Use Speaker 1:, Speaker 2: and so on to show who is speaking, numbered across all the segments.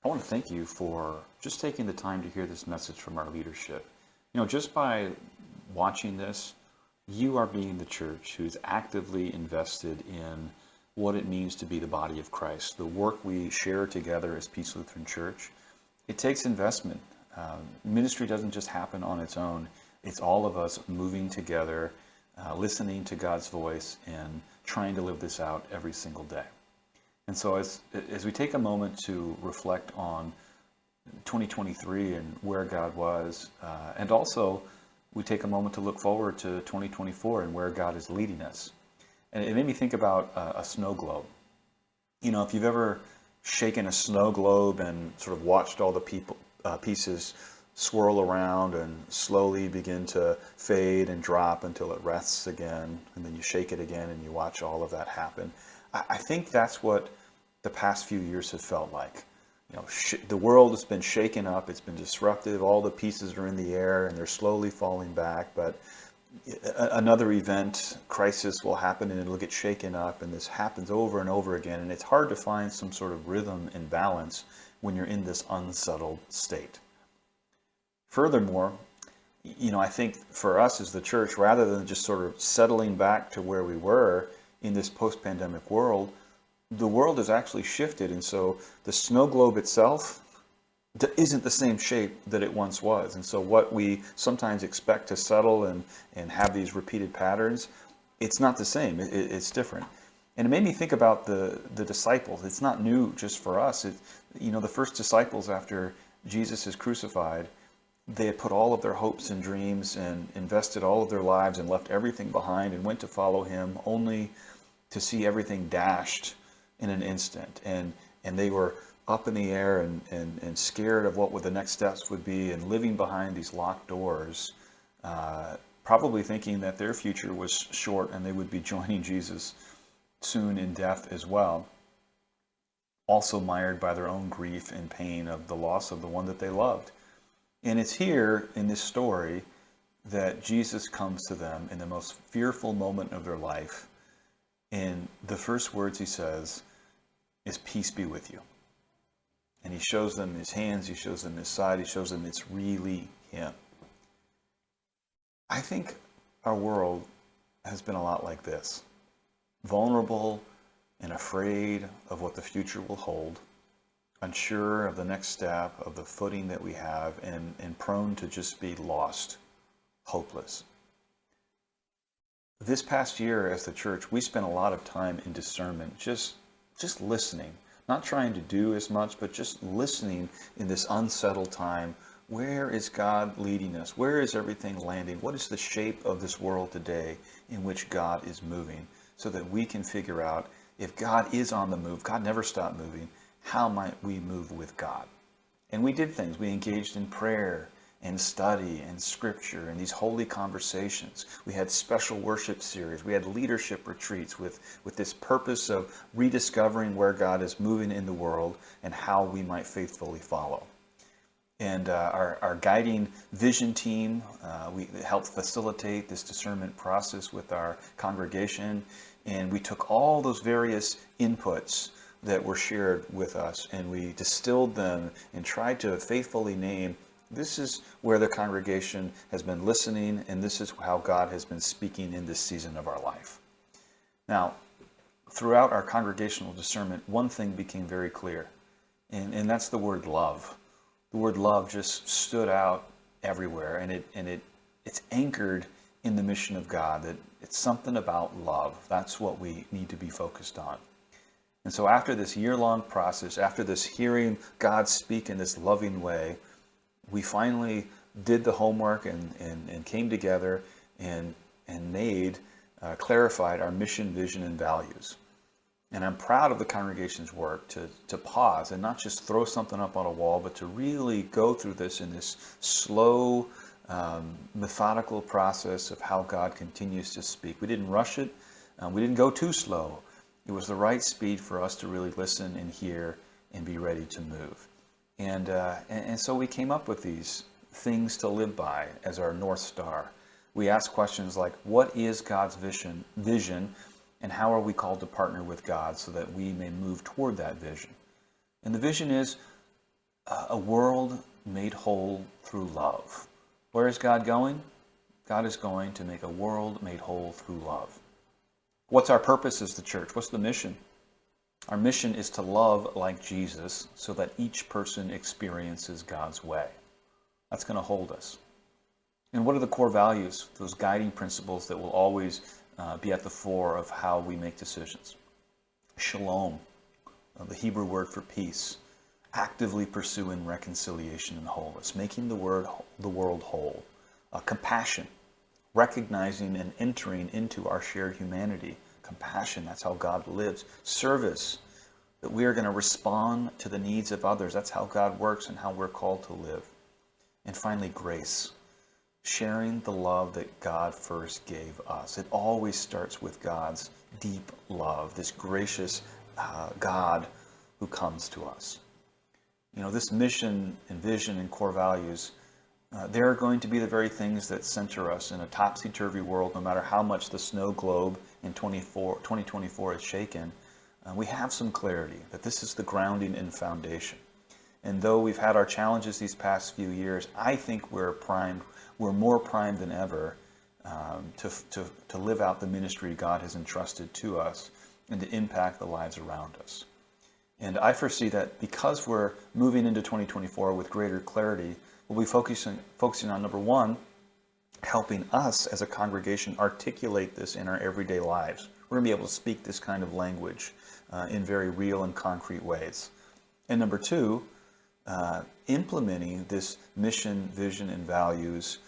Speaker 1: I want to thank you for just taking the time to hear this message from our leadership. Just by watching this, you are being the church who's actively invested in what it means to be the body of Christ. The work we share together as Peace Lutheran Church, it takes investment. Ministry doesn't just happen on its own. It's all of us moving together, listening to God's voice, and trying to live this out every single day. And so as we take a moment to reflect on 2023 and where God was, and also we take a moment to look forward to 2024 and where God is leading us. And it made me think about a snow globe. If you've ever shaken a snow globe and sort of watched all the pieces swirl around and slowly begin to fade and drop until it rests again, and then you shake it again and you watch all of that happen. I think that's what the past few years have felt like. The world has been shaken up, it's been disruptive, all the pieces are in the air and they're slowly falling back, but another event, crisis will happen and it'll get shaken up, and this happens over and over again, and it's hard to find some sort of rhythm and balance when you're in this unsettled state. Furthermore, I think for us as the church, rather than just sort of settling back to where we were in this post-pandemic world, the world has actually shifted, and so the snow globe itself isn't the same shape that it once was. And so what we sometimes expect to settle and have these repeated patterns, it's not the same. It's different. And it made me think about the disciples. It's not new just for us. The first disciples after Jesus is crucified, they had put all of their hopes and dreams and invested all of their lives and left everything behind and went to follow him, only to see everything dashed in an instant. And they were up in the air and scared of what the next steps would be, and living behind these locked doors, probably thinking that their future was short and they would be joining Jesus soon in death as well, also mired by their own grief and pain of the loss of the one that they loved. And it's here in this story that Jesus comes to them in the most fearful moment of their life, and the first words he says is, "Peace be with you." And he shows them his hands, he shows them his side, he shows them it's really him. I think our world has been a lot like this. Vulnerable and afraid of what the future will hold, unsure of the next step, of the footing that we have, and prone to just be lost, hopeless. This past year as the church, we spent a lot of time in discernment, just listening. Not trying to do as much, but just listening in this unsettled time. Where is God leading us? Where is everything landing? What is the shape of this world today in which God is moving? So that we can figure out, if God is on the move, God never stopped moving, how might we move with God? And we did things. We engaged in prayer and study and scripture and these holy conversations. We had special worship series. We had leadership retreats with this purpose of rediscovering where God is moving in the world and how we might faithfully follow. And our guiding vision team, we helped facilitate this discernment process with our congregation. And we took all those various inputs that were shared with us and we distilled them and tried to faithfully name, this is where the congregation has been listening, and this is how God has been speaking in this season of our life. Now, throughout our congregational discernment, one thing became very clear, and that's the word love. The word love just stood out everywhere, and it's anchored in the mission of God, that it's something about love. That's what we need to be focused on. And so after this year-long process, after this hearing God speak in this loving way, we finally did the homework and came together and clarified our mission, vision, and values. And I'm proud of the congregation's work to pause and not just throw something up on a wall, but to really go through this in this slow, methodical process of how God continues to speak. We didn't rush it. We didn't go too slow. It was the right speed for us to really listen and hear and be ready to move. And so we came up with these things to live by as our North Star. We asked questions like, what is God's vision, and how are we called to partner with God so that we may move toward that vision? And the vision is, a world made whole through love. Where is God going? God is going to make a world made whole through love. What's our purpose as the church? What's the mission? Our mission is to love like Jesus so that each person experiences God's way. That's going to hold us. And what are the core values, those guiding principles that will always be at the fore of how we make decisions? Shalom, the Hebrew word for peace, actively pursuing reconciliation and wholeness, making the world whole. Compassion, recognizing and entering into our shared humanity. Compassion, that's how God lives. Service, that we are going to respond to the needs of others. That's how God works and how we're called to live. And finally, grace, sharing the love that God first gave us. It always starts with God's deep love, this gracious God who comes to us. This mission and vision and core values, they're going to be the very things that center us in a topsy-turvy world. No matter how much the snow globe in 2024 is shaken, we have some clarity that this is the grounding and foundation. And though we've had our challenges these past few years, I think we're more primed than ever to live out the ministry God has entrusted to us and to impact the lives around us. And I foresee that because we're moving into 2024 with greater clarity, we'll be focusing on, number one, helping us as a congregation articulate this in our everyday lives. We're going to be able to speak this kind of language in very real and concrete ways. And number two, implementing this mission, vision, and values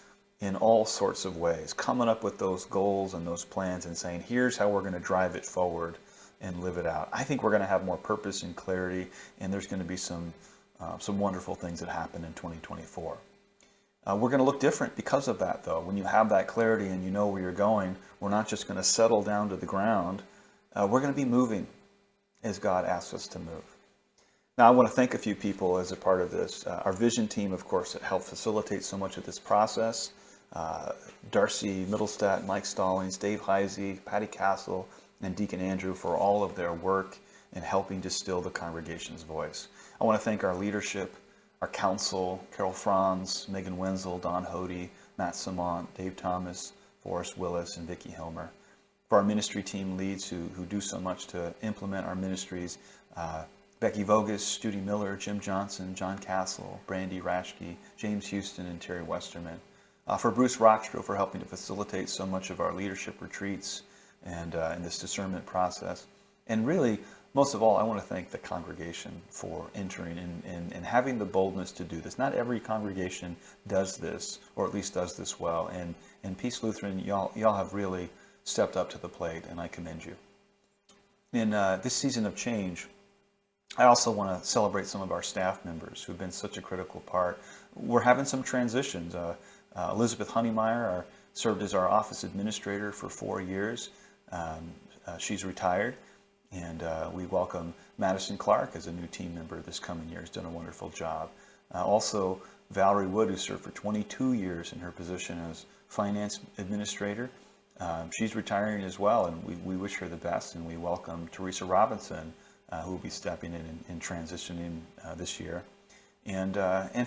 Speaker 1: in all sorts of ways, coming up with those goals and those plans and saying, here's how we're going to drive it forward and live it out. I think we're going to have more purpose and clarity, and there's going to be some wonderful things that happen in 2024. We're going to look different because of that, though. When you have that clarity and you know where you're going, we're not just going to settle down to the ground. We're going to be moving as God asks us to move. Now, I want to thank a few people as a part of this. Our vision team, of course, that helped facilitate so much of this process. Darcy Middlestat, Mike Stallings, Dave Heisey, Patty Castle, and Deacon Andrew for all of their work in helping distill the congregation's voice. I want to thank our leadership, our council, Carol Franz, Megan Wenzel, Don Hody, Matt Samant, Dave Thomas, Forrest Willis, and Vicki Hilmer. For our ministry team leads who do so much to implement our ministries, Becky Vogus, Judy Miller, Jim Johnson, John Castle, Brandy Rashke, James Houston, and Terry Westerman. For Bruce Rockstro for helping to facilitate so much of our leadership retreats and in this discernment process. And really, most of all, I want to thank the congregation for entering and having the boldness to do this. Not every congregation does this, or at least does this well. And Peace Lutheran, y'all have really stepped up to the plate, and I commend you. In this season of change, I also want to celebrate some of our staff members who've been such a critical part. We're having some transitions. Elizabeth Honeymeyer served as our office administrator for 4 years. She's retired, and we welcome Madison Clark as a new team member this coming year. Has done a wonderful job. Also, Valerie Wood, who served for 22 years in her position as finance administrator. She's retiring as well, and we wish her the best, and we welcome Teresa Robinson, who will be stepping in and transitioning this year. And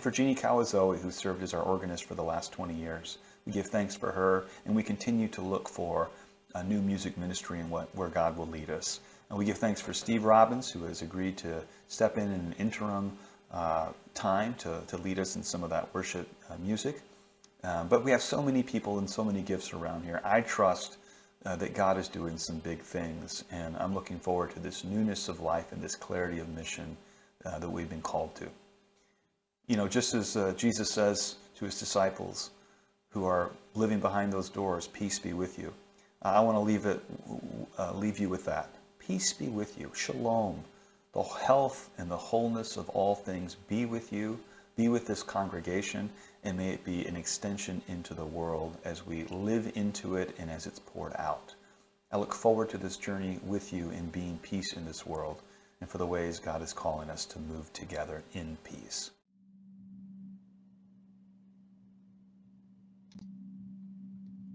Speaker 1: for Jeannie Kawazoe, who served as our organist for the last 20 years. We give thanks for her, and we continue to look for a new music ministry and where God will lead us. And we give thanks for Steve Robbins, who has agreed to step in an interim time to lead us in some of that worship music. But we have so many people and so many gifts around here. I trust that God is doing some big things, and I'm looking forward to this newness of life and this clarity of mission that we've been called to. Just as Jesus says to his disciples who are living behind those doors, peace be with you. I want to leave you with that. Peace be with you. Shalom. The health and the wholeness of all things be with you, be with this congregation, and may it be an extension into the world as we live into it and as it's poured out. I look forward to this journey with you in being peace in this world and for the ways God is calling us to move together in peace.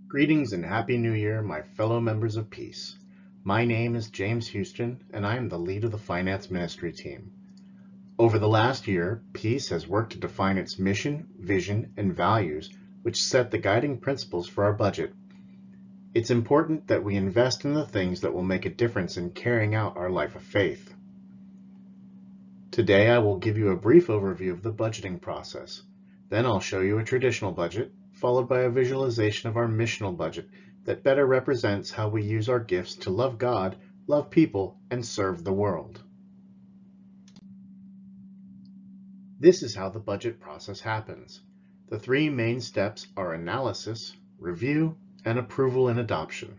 Speaker 2: Greetings and Happy New Year, my fellow members of Peace. My name is James Houston, and I am the lead of the finance ministry team. Over the last year, Peace has worked to define its mission, vision, and values, which set the guiding principles for our budget. It's important that we invest in the things that will make a difference in carrying out our life of faith. Today, I will give you a brief overview of the budgeting process. Then I'll show you a traditional budget, followed by a visualization of our missional budget that better represents how we use our gifts to love God, love people, and serve the world. This is how the budget process happens. The three main steps are analysis, review, and approval and adoption.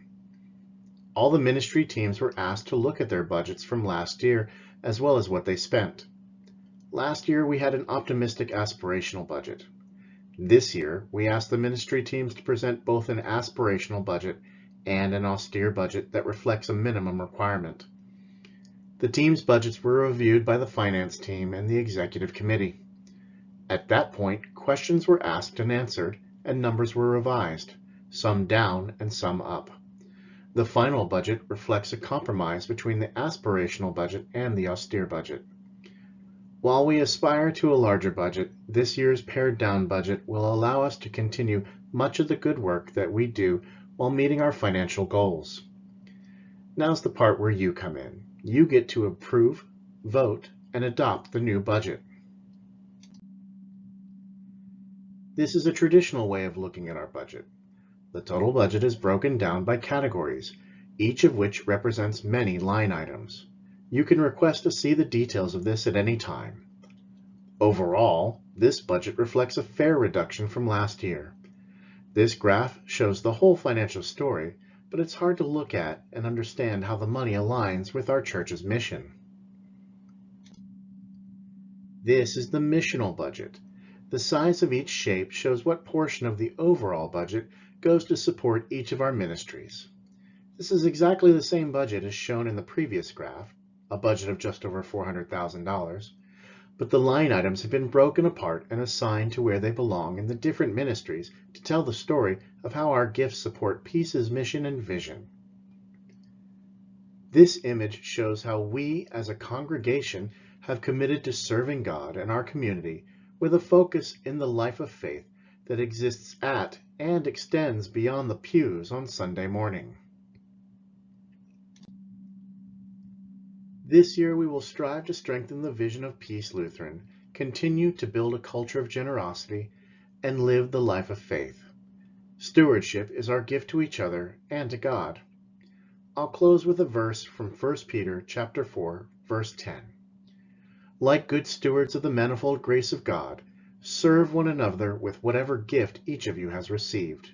Speaker 2: All the ministry teams were asked to look at their budgets from last year as well as what they spent. Last year we had an optimistic aspirational budget. This year we asked the ministry teams to present both an aspirational budget and an austere budget that reflects a minimum requirement. The team's budgets were reviewed by the finance team and the executive committee. At that point, questions were asked and answered, and numbers were revised, some down and some up. The final budget reflects a compromise between the aspirational budget and the austere budget. While we aspire to a larger budget, this year's pared-down budget will allow us to continue much of the good work that we do while meeting our financial goals. Now's the part where you come in. You get to approve, vote, and adopt the new budget. This is a traditional way of looking at our budget. The total budget is broken down by categories, each of which represents many line items. You can request to see the details of this at any time. Overall, this budget reflects a fair reduction from last year. This graph shows the whole financial story, but it's hard to look at and understand how the money aligns with our church's mission. This is the missional budget. The size of each shape shows what portion of the overall budget goes to support each of our ministries. This is exactly the same budget as shown in the previous graph, a budget of just over $400,000, but the line items have been broken apart and assigned to where they belong in the different ministries to tell the story of how our gifts support Peace's mission and vision. This image shows how we as a congregation have committed to serving God and our community with a focus in the life of faith that exists at and extends beyond the pews on Sunday morning. This year we will strive to strengthen the vision of Peace Lutheran, continue to build a culture of generosity, and live the life of faith. Stewardship is our gift to each other and to God. I'll close with a verse from 1 Peter chapter 4, verse 10. Like good stewards of the manifold grace of God, serve one another with whatever gift each of you has received.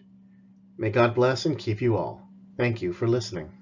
Speaker 2: May God bless and keep you all. Thank you for listening.